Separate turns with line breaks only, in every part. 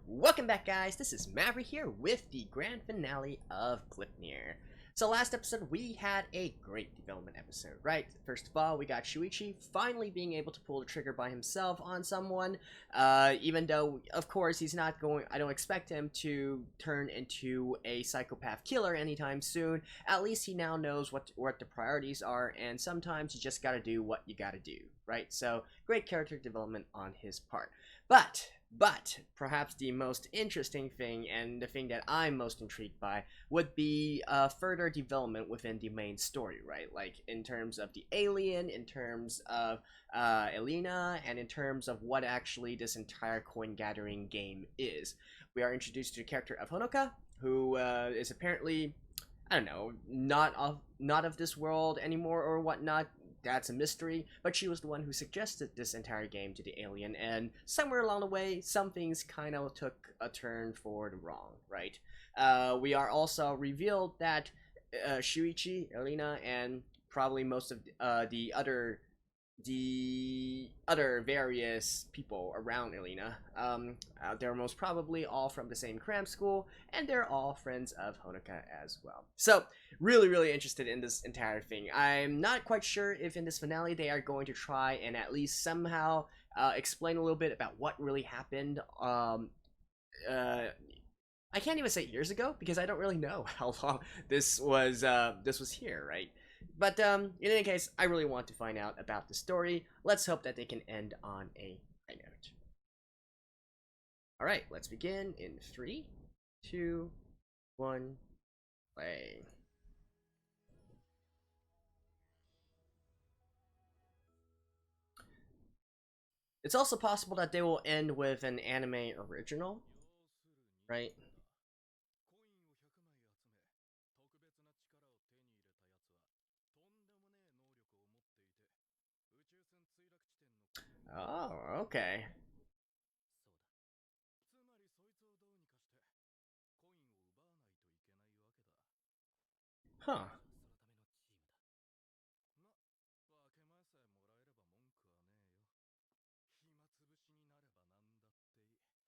Welcome back, guys. This is Maverick here with the grand finale of Gleipnir. So last episode, we had a great development episode, right? First of all, we got Shuichi finally being able to pull the trigger by himself on someone, even though, of course, he's not going, I don't expect him to turn into a psychopath killer anytime soon. At least he now knows what the priorities are, and sometimes you just gotta do what you gotta do, right? So, great character development on his part. But perhaps the most interesting thing, and the thing that I'm most intrigued by, would be further development within the main story, right? Like in terms of the alien, in terms of Elena, and in terms of what actually this entire coin gathering game is. We are introduced to the character of Honoka, who is apparently, I don't know, not of this world anymore or whatnot. That's a mystery, but she was the one who suggested this entire game to the alien, and somewhere along the way, some things kind of took a turn for the wrong, right? We are also revealed that Shuichi, Elena, and probably most of the other various people around Elena, they're most probably all from the same cram school, and they're all friends of Honoka as well. So, really interested in this entire thing. I'm not quite sure if in this finale they are going to try and at least somehow explain a little bit about what really happened. I can't even say years ago because I don't really know how long this was here, right? But in any case, I really want to find out about the story. Let's hope that they can end on a high note. Alright, let's begin in 3, 2, 1, play. It's also possible that they will end with an anime original, right? Oh, okay. Huh.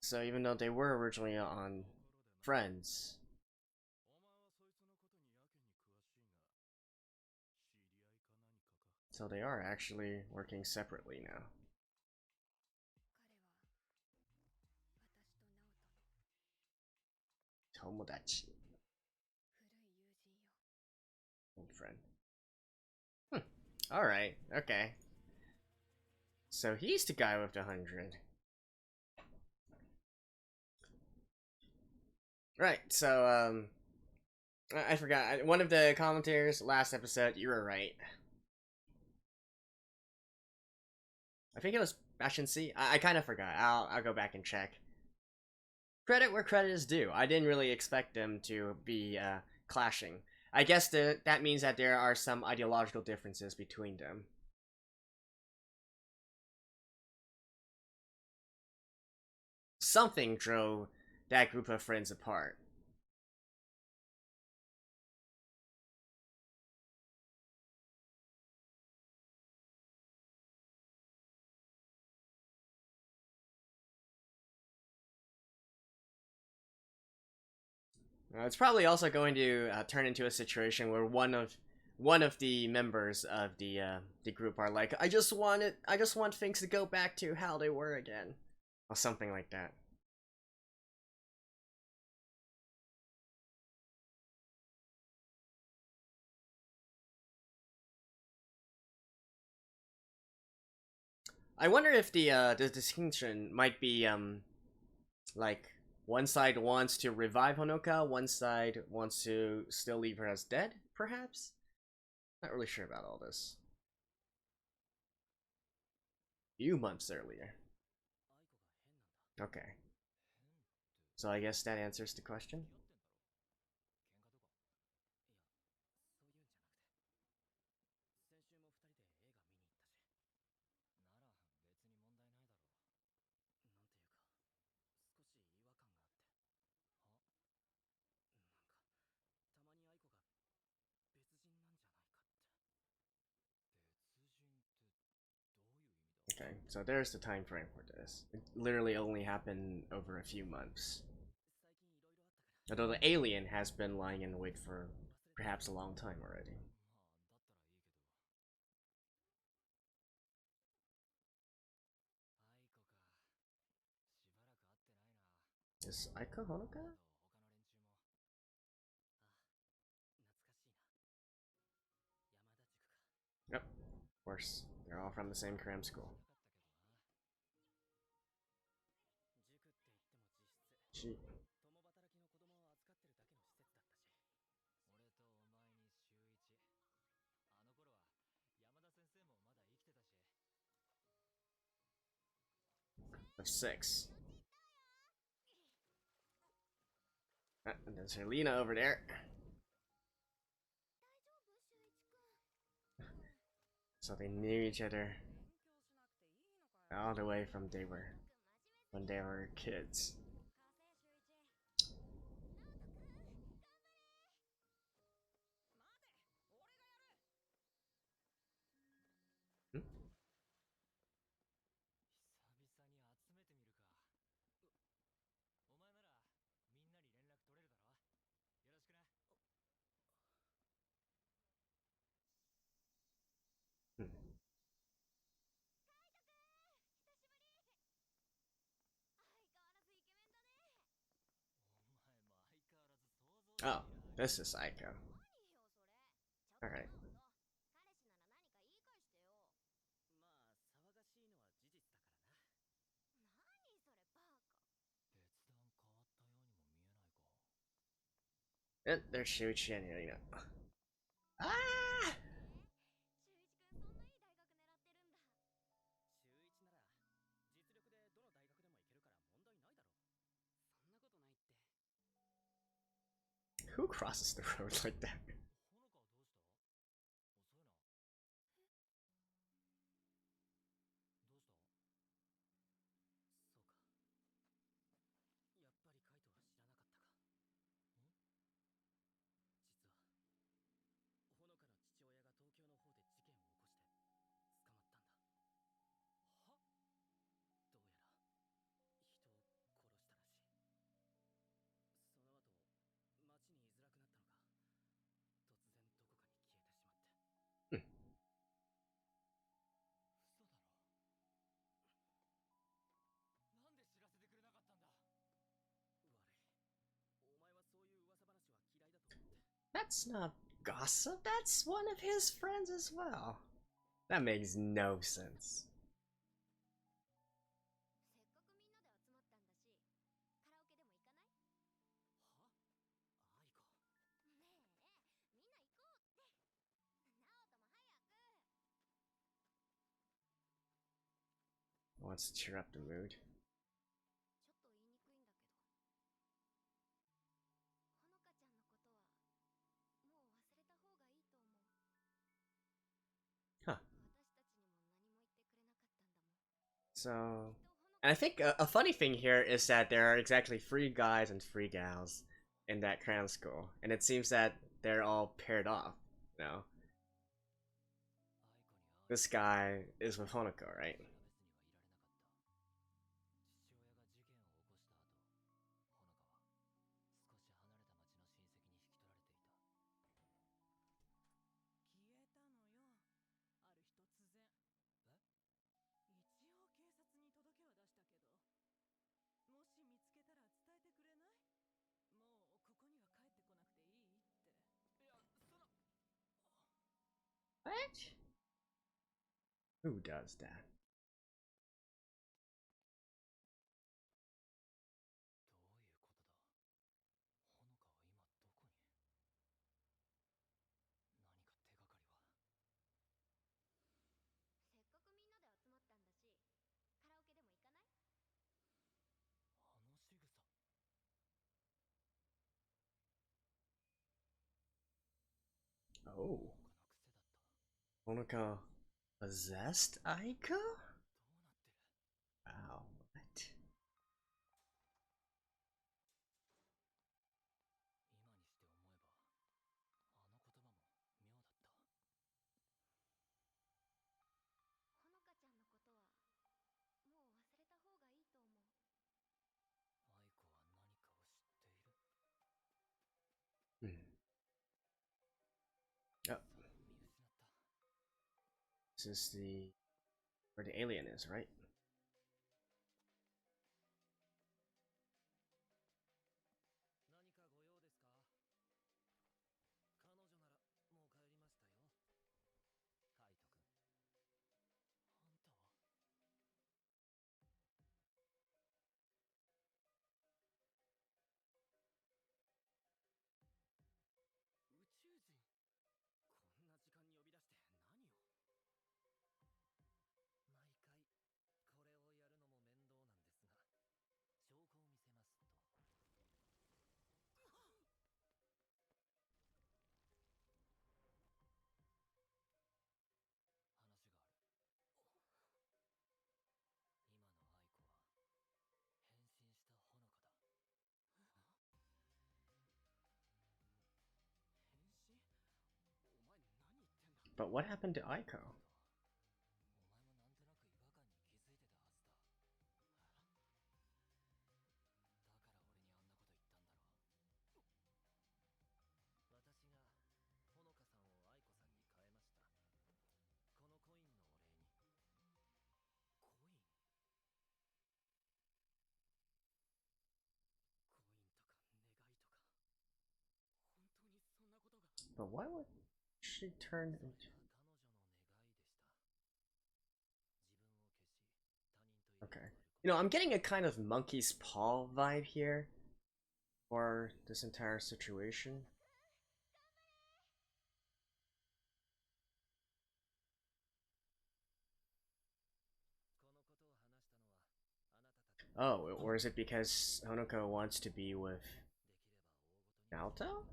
So even though they were originally on Friends, so they are actually working separately now. Tomodachi. Old friend. Alright, okay. So he's the guy with the 100. Right, so, I forgot. One of the commentators last episode, you were right. I think it was Bashin C. I kind of forgot. I'll go back and check. Credit where credit is due. I didn't really expect them to be clashing. I guess that means that there are some ideological differences between them. Something drove that group of friends apart. It's probably also going to turn into a situation where one of the members of the group are like, I just want things to go back to how they were again, or something like that. I wonder if the distinction might be like one side wants to revive Honoka, one side wants to still leave her as dead, perhaps? Not really sure about all this. Few months earlier. Okay. So I guess that answers the question. interesting. So there's the time frame for this. It literally only happened over a few months. Although the alien has been lying in wait for perhaps a long time already. Is Aiko Honoka? Yep, of course. They're all from the same cram school. She. Of 6. And there's Helena over there. So they knew each other all the way from when they were kids. Hmm? Hmm. Oh, this is Aiko. Alright. And there's Shuichi and Helena. Ah! Who crosses the road like that? That's not gossip, that's one of his friends as well. That makes no sense. Wants to cheer up the mood. Huh. So, and I think a funny thing here is that there are exactly 3 guys and 3 gals in that cram school, and it seems that they're all paired off. You know, this guy is with Honoko, right? What? Who does that? Oh, Honoko possessed Aiko? Wow, what? This is where the alien is, right? But what happened to Aiko? But why would she turn into... Okay. You know, I'm getting a kind of monkey's paw vibe here for this entire situation. Oh, or is it because Honoko wants to be with Naoto?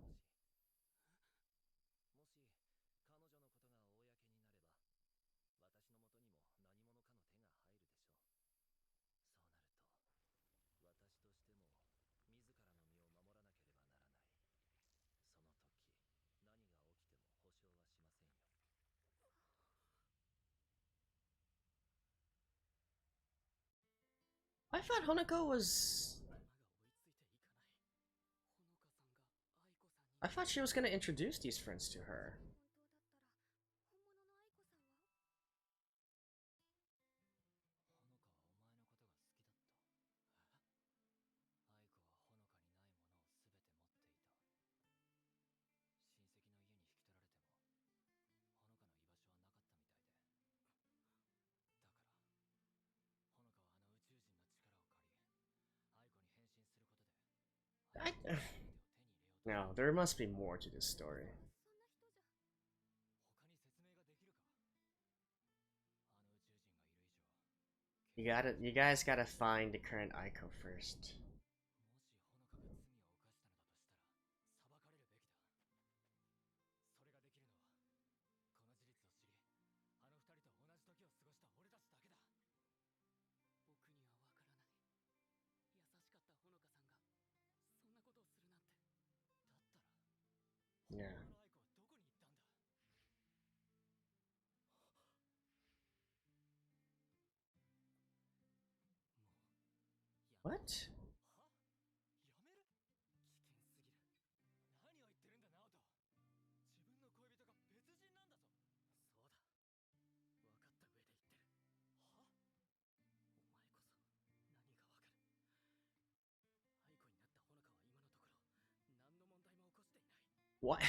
I thought Honoko was... I thought she was gonna introduce these friends to her. No, there must be more to this story. You guys gotta find the current Aiko first. Yeah. What? What?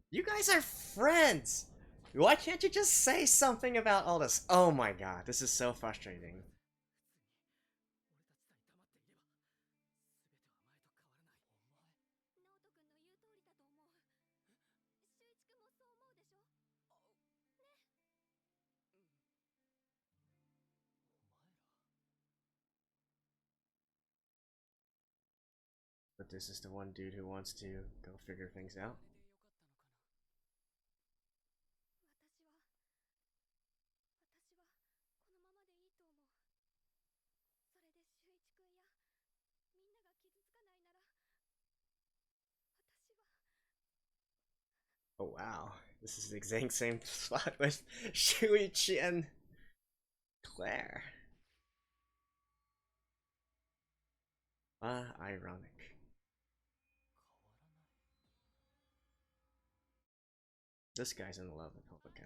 You guys are friends! Why can't you just say something about all this? Oh my god, this is so frustrating. But this is the one dude who wants to go figure things out. Oh wow, this is the exact same spot with Shuichi and Claire. Ironic. This guy's in love with Hoboken.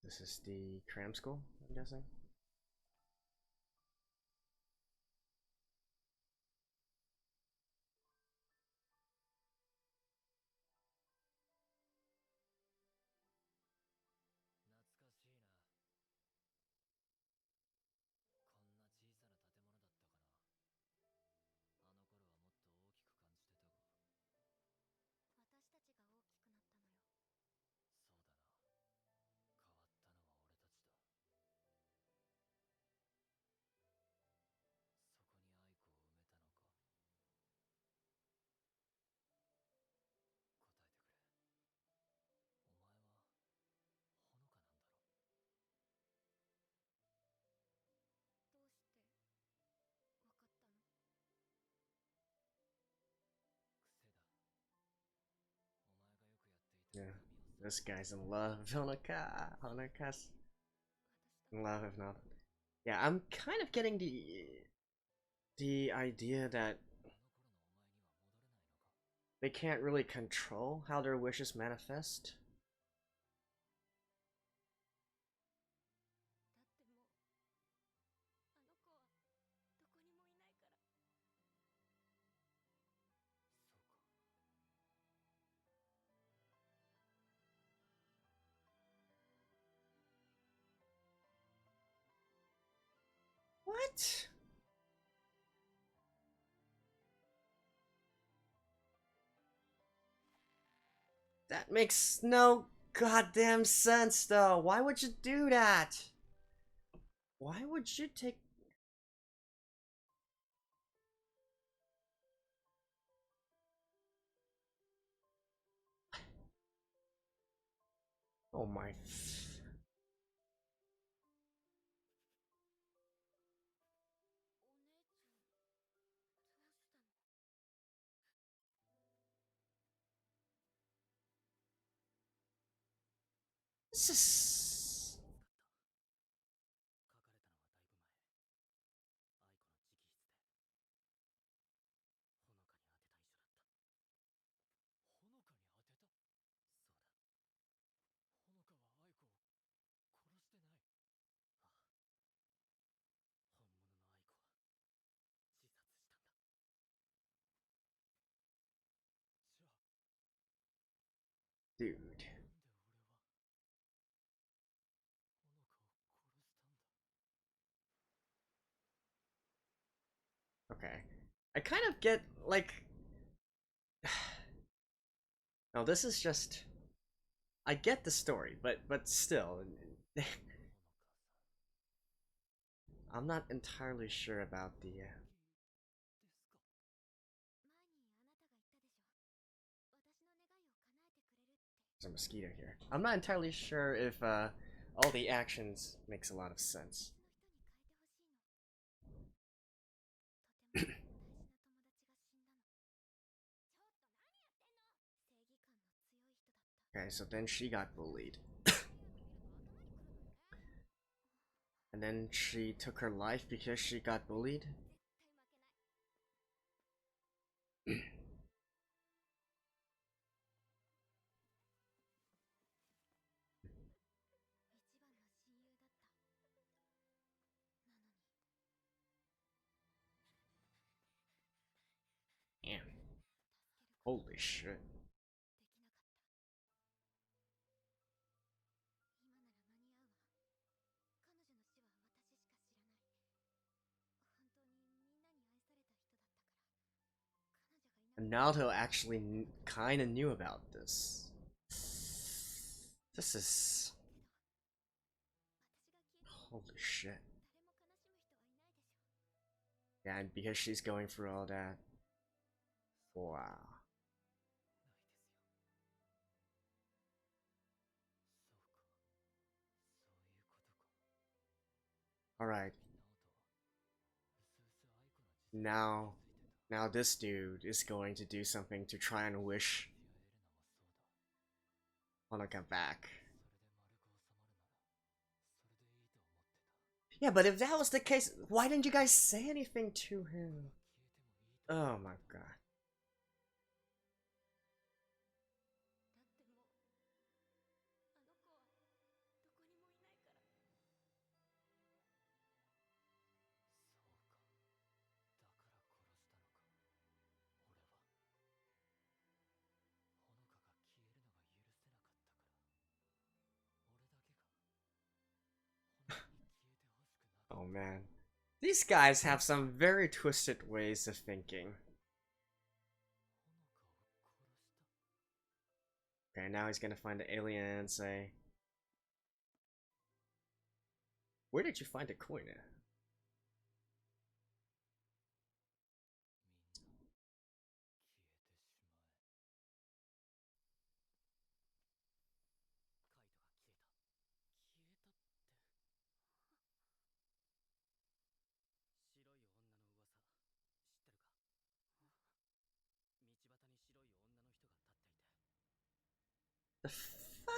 This is the cram school, I'm guessing. Yeah, this guy's in love. Honoka's in love, if not. Yeah, I'm kind of getting the idea that they can't really control how their wishes manifest. What? That makes no goddamn sense, though. Why would you do that? Why would you take... Oh my... This is... Dude. Okay. I kind of get, like... No, this is just... I get the story, but still... I'm not entirely sure about the... There's a mosquito here. I'm not entirely sure if all the actions makes a lot of sense. Okay, so then she got bullied. And then she took her life because she got bullied? Damn. Holy shit. And Naruto actually kind of knew about this. This is... Holy shit. Yeah, and because she's going through all that. Wow. Alright. Now this dude is going to do something to try and wish Honoka back. Yeah, but if that was the case, why didn't you guys say anything to him? Oh my god. man. These guys have some very twisted ways of thinking. Okay, now he's gonna find the alien and say, where did you find the coin at? The fuck?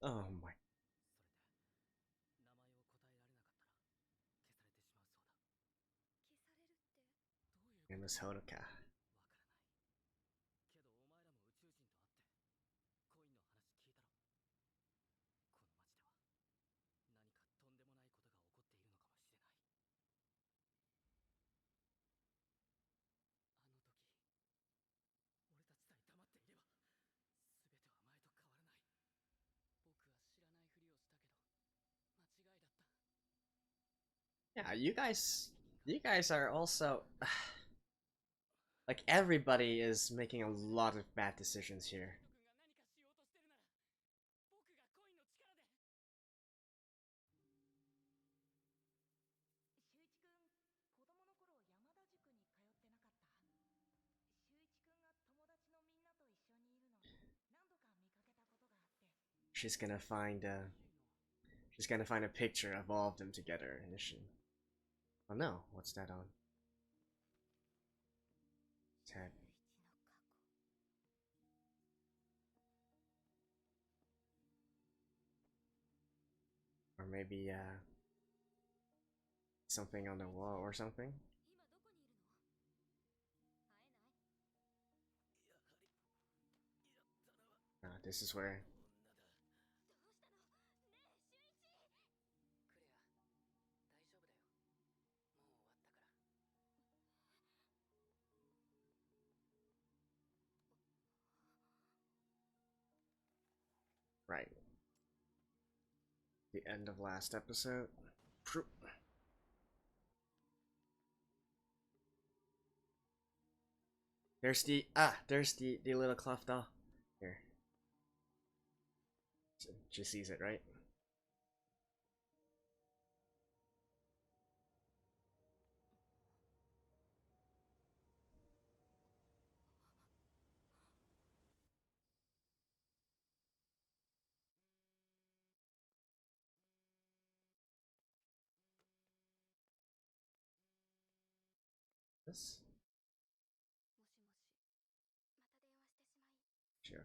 Oh my. Name is Honoka. Yeah, you guys are also like everybody is making a lot of bad decisions here. She's gonna find a picture of all of them together, isn't she? Oh no, what's that on? Ted. Or maybe something on the wall or something. This is where. Right. The end of last episode. There's the little cloth doll. Here. She sees it, right? This? Sure,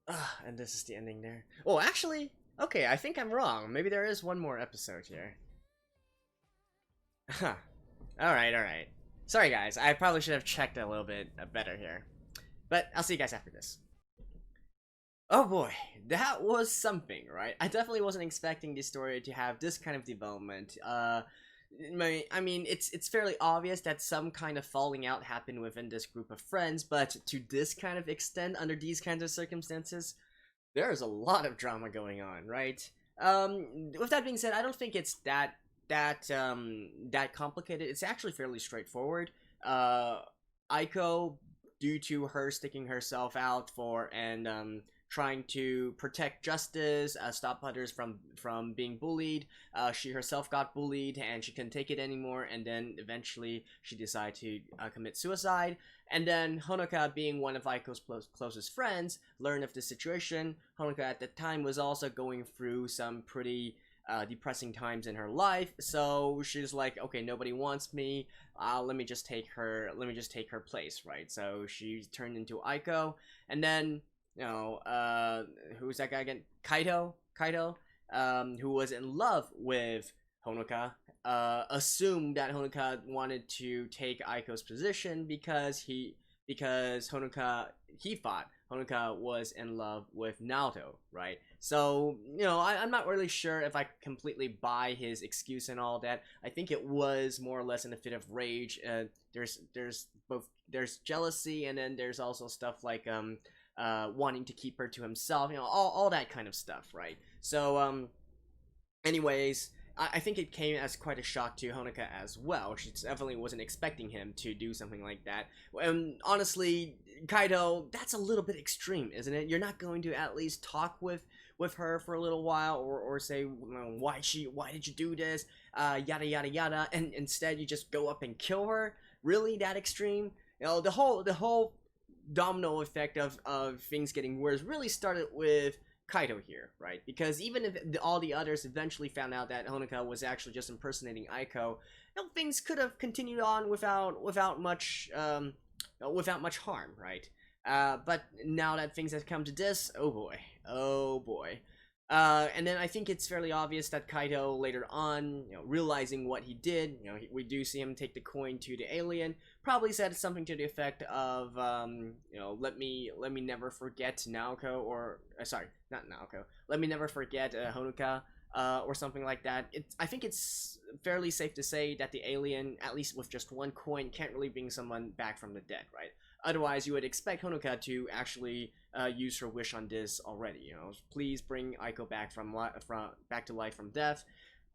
okay. And this is the ending there. Oh, actually, okay, I think I'm wrong. Maybe there is one more episode here. Huh. Alright. Sorry, guys. I probably should have checked a little bit better here. But I'll see you guys after this. Oh boy, that was something, right? I definitely wasn't expecting this story to have this kind of development. I mean, it's fairly obvious that some kind of falling out happened within this group of friends, but to this kind of extent, under these kinds of circumstances, there's a lot of drama going on, right? With that being said, I don't think it's that complicated. It's actually fairly straightforward. Aiko, due to her sticking herself out for and trying to protect justice, stop others from being bullied. She herself got bullied and she couldn't take it anymore, and then eventually she decided to commit suicide. And then Honoka, being one of Aiko's closest friends, learned of the situation. Honoka at the time was also going through some pretty depressing times in her life, so she's like, okay, nobody wants me. Let me just take her place, right? So she turned into Aiko, and then who's that guy again? Kaito, who was in love with Honoka, assumed that Honoka wanted to take Aiko's position because he thought Honoka was in love with Naoto, right? So, I'm not really sure if I completely buy his excuse and all that. I think it was more or less in a fit of rage. There's both there's jealousy, and then there's also stuff like wanting to keep her to himself, all that kind of stuff, right? So anyways, I think it came as quite a shock to Honoka as well. She definitely wasn't expecting him to do something like that. And honestly, Kaido, that's a little bit extreme, isn't it? You're not going to at least talk with her for a little while, or say, why did you do this, yada yada yada, and instead you just go up and kill her. Really, that extreme? The whole domino effect of things getting worse really started with Kaido here, right? Because even if all the others eventually found out that Honoka was actually just impersonating Aiko, things could have continued on without much harm, right? But now that things have come to this, oh boy. And then I think it's fairly obvious that Kaido later on, realizing what he did, we do see him take the coin to the alien, probably said something to the effect of, let me never forget Naoko, or sorry, not Naoko, let me never forget Honoka, or something like that. I think it's fairly safe to say that the alien, at least with just one coin, can't really bring someone back from the dead, right? Otherwise, you would expect Honoka to actually use her wish on this already. Please bring Aiko back back to life from death.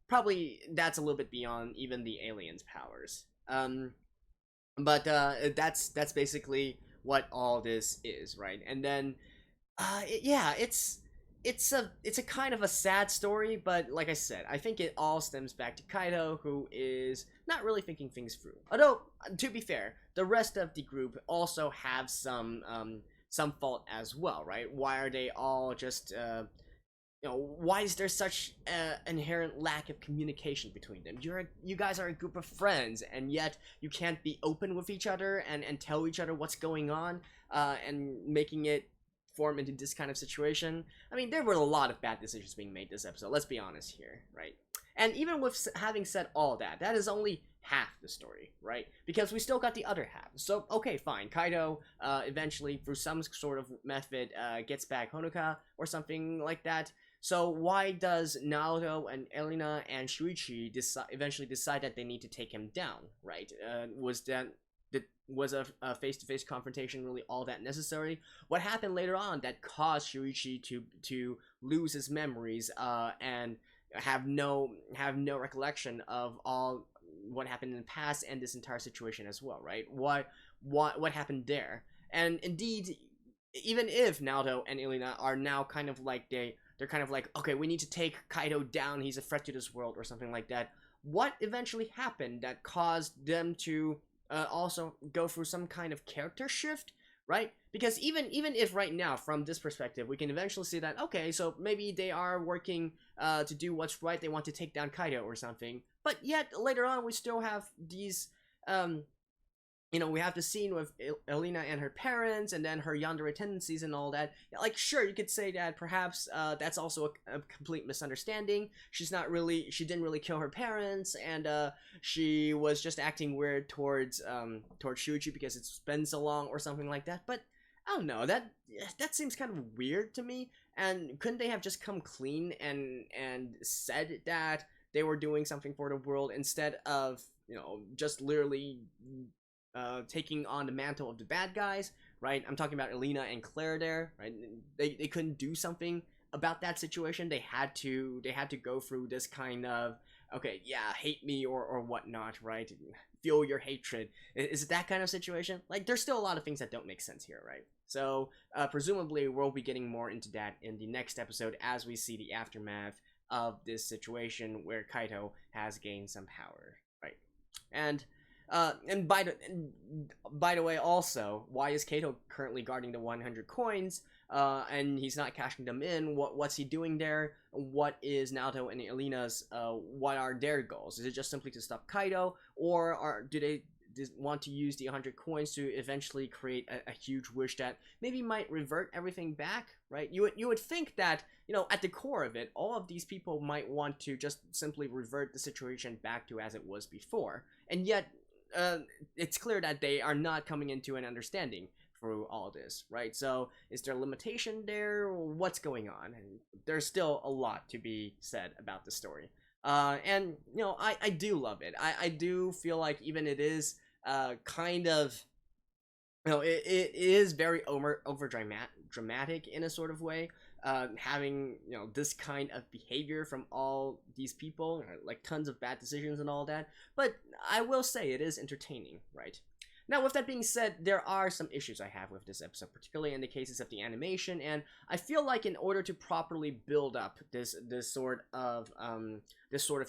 Probably that's a little bit beyond even the alien's powers. But that's basically what all this is, right? And then, yeah, it's a kind of a sad story, but like I said, I think it all stems back to Kaido, who is not really thinking things through. Although, to be fair, the rest of the group also have some fault as well, right? Why are they all just why is there such inherent lack of communication between them? You guys are a group of friends, and yet you can't be open with each other and tell each other what's going on, and making it form into this kind of situation. I mean, there were a lot of bad decisions being made this episode, let's be honest here, right? And even with having said all that, that is only half the story, right? Because we still got the other half. So, okay, fine. Kaido, eventually, through some sort of method, gets back Honoka, or something like that. So why does Naoto and Elena and Shuichi eventually decide that they need to take him down, right? Was a face-to-face confrontation really all that necessary? What happened later on that caused Shuichi to lose his memories and have no recollection of all what happened in the past and this entire situation as well, right? What happened there? And indeed, even if Naoto and Elena are now kind of like they're kind of like, okay, we need to take Kaido down, he's a threat to this world, or something like that. What eventually happened that caused them to also go through some kind of character shift, right? Because even if right now, from this perspective, we can eventually see that, okay, so maybe they are working to do what's right, they want to take down Kaido or something, but yet later on we still have these we have the scene with Elena and her parents, and then her yandere tendencies and all that. Like, sure, you could say that perhaps that's also a complete misunderstanding. She didn't really kill her parents, and she was just acting weird towards Shuichi because it's been so long or something like that. But I don't know, that seems kind of weird to me. And couldn't they have just come clean and said that they were doing something for the world instead of just literally taking on the mantle of the bad guys, right? I'm talking about Elena and Claire there, right? They couldn't do something about that situation. They had to go through this kind of, okay, yeah, hate me or whatnot, right? Feel your hatred. Is it that kind of situation? Like, there's still a lot of things that don't make sense here, right? So presumably we'll be getting more into that in the next episode as we see the aftermath of this situation where Kaido has gained some power, right? And by the way, also, why is Kato currently guarding the 100 coins, and he's not cashing them in? What's he doing there? What is Naoto and Elena's, what are their goals? Is it just simply to stop Kaido, or do they want to use the 100 coins to eventually create a huge wish that maybe might revert everything back, right? You would think that, at the core of it, all of these people might want to just simply revert the situation back to as it was before, and yet it's clear that they are not coming into an understanding through all this, right? So is there a limitation there? What's going on? And there's still a lot to be said about the story. And I do love it. I do feel like even it is kind of it is very over dramatic in a sort of way, having this kind of behavior from all these people, like tons of bad decisions and all that. But I will say it is entertaining, right? Now, with that being said, there are some issues I have with this episode, particularly in the cases of the animation, and I feel like in order to properly build up this sort of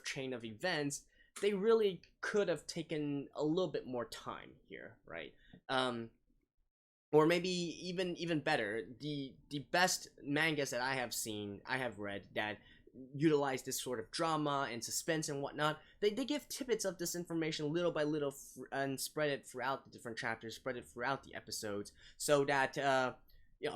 chain of events, they really could have taken a little bit more time here, right? Or maybe even better, the best mangas that I have read that utilize this sort of drama and suspense and whatnot, they give tidbits of this information little by little and spread it throughout the different chapters, spread it throughout the episodes, so that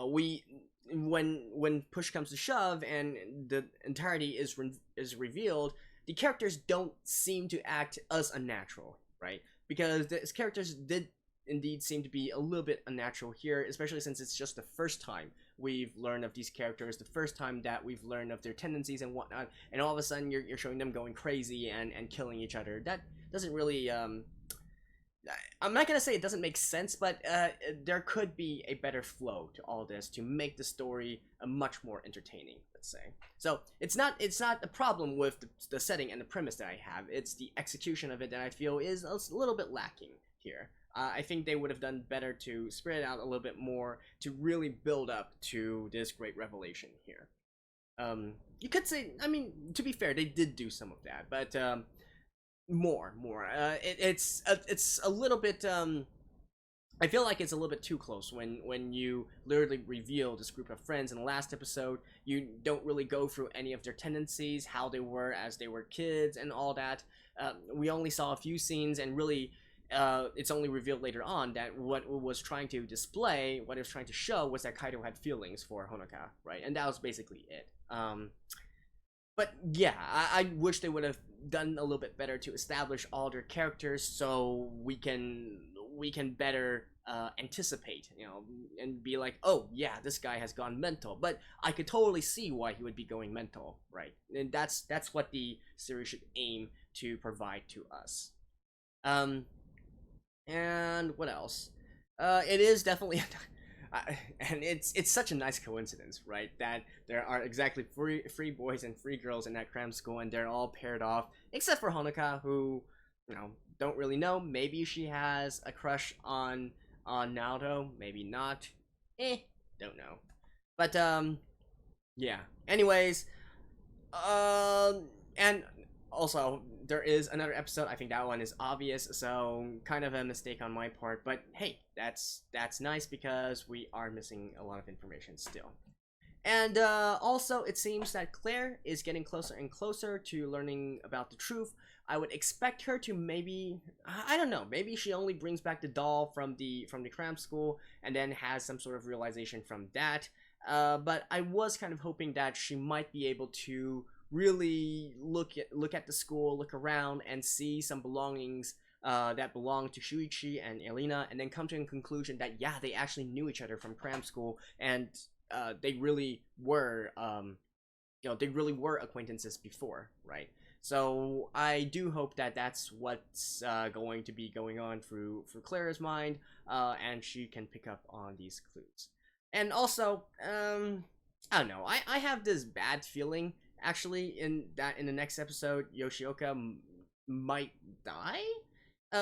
we, when push comes to shove and the entirety is revealed, the characters don't seem to act as unnatural, right? Because the characters did indeed seem to be a little bit unnatural here, especially since it's just the first time we've learned of these characters, the first time that we've learned of their tendencies and whatnot, and all of a sudden you're showing them going crazy and killing each other. That doesn't really, I'm not gonna say it doesn't make sense, but there could be a better flow to all this to make the story much more entertaining, let's say. So it's not a problem with the setting and the premise that I have, it's the execution of it that I feel is a little bit lacking here. I think they would have done better to spread it out a little bit more to really build up to this great revelation here. You could say, I mean, to be fair, they did do some of that, but more. It's a little bit. I feel like it's a little bit too close when you literally reveal this group of friends in the last episode. You don't really go through any of their tendencies, how they were as they were kids, and all that. We only saw a few scenes, and really. It's only revealed later on that what it was trying to display, what it was trying to show, was that Kaido had feelings for Honoka, right? And that was basically it. But yeah, I wish they would have done a little bit better to establish all their characters so we can better anticipate, and be like, oh yeah, this guy has gone mental. But I could totally see why he would be going mental, right? And that's what the series should aim to provide to us. And what else? It is definitely, and it's such a nice coincidence, right? That there are exactly three boys and three girls in that cram school, and they're all paired off, except for Honoka, who, don't really know. Maybe she has a crush on Naruto, maybe not. Don't know. But yeah. Anyways, and also, there is another episode. I think that one is obvious, so kind of a mistake on my part. But hey, that's nice because we are missing a lot of information still. And also, it seems that Claire is getting closer and closer to learning about the truth. I would expect her to maybe, I don't know, maybe she only brings back the doll from the cram school and then has some sort of realization from that. But I was kind of hoping that she might be able to really look at the school, look around, and see some belongings that belong to Shuichi and Elena, and then come to a conclusion that yeah, they actually knew each other from cram school, and they really were acquaintances before, right? So I do hope that that's what's going to be going on through Clara's mind, and she can pick up on these clues. And also, I don't know, I have this bad feeling actually in the next episode Yoshioka might die,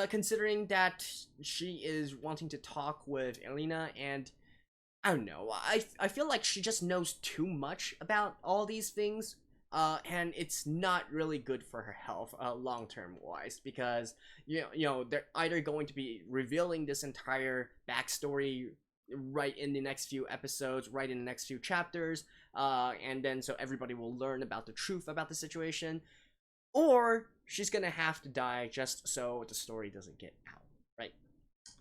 considering that she is wanting to talk with Elena, and I don't know, I feel like she just knows too much about all these things, and it's not really good for her health long-term wise, because they're either going to be revealing this entire backstory right in the next few episodes, right in the next few chapters, and then so everybody will learn about the truth about the situation, or she's gonna have to die just so the story doesn't get out, right?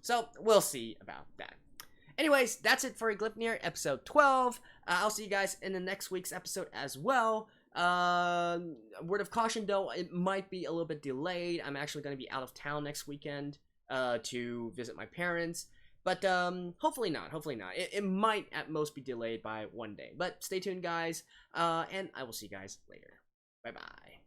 So we'll see about that. Anyways, that's it for Gleipnir episode 12. I'll see you guys in the next week's episode as well. Word of caution though, it might be a little bit delayed. I'm actually going to be out of town next weekend to visit my parents. But hopefully not. It might at most be delayed by one day. But stay tuned, guys. And I will see you guys later. Bye-bye.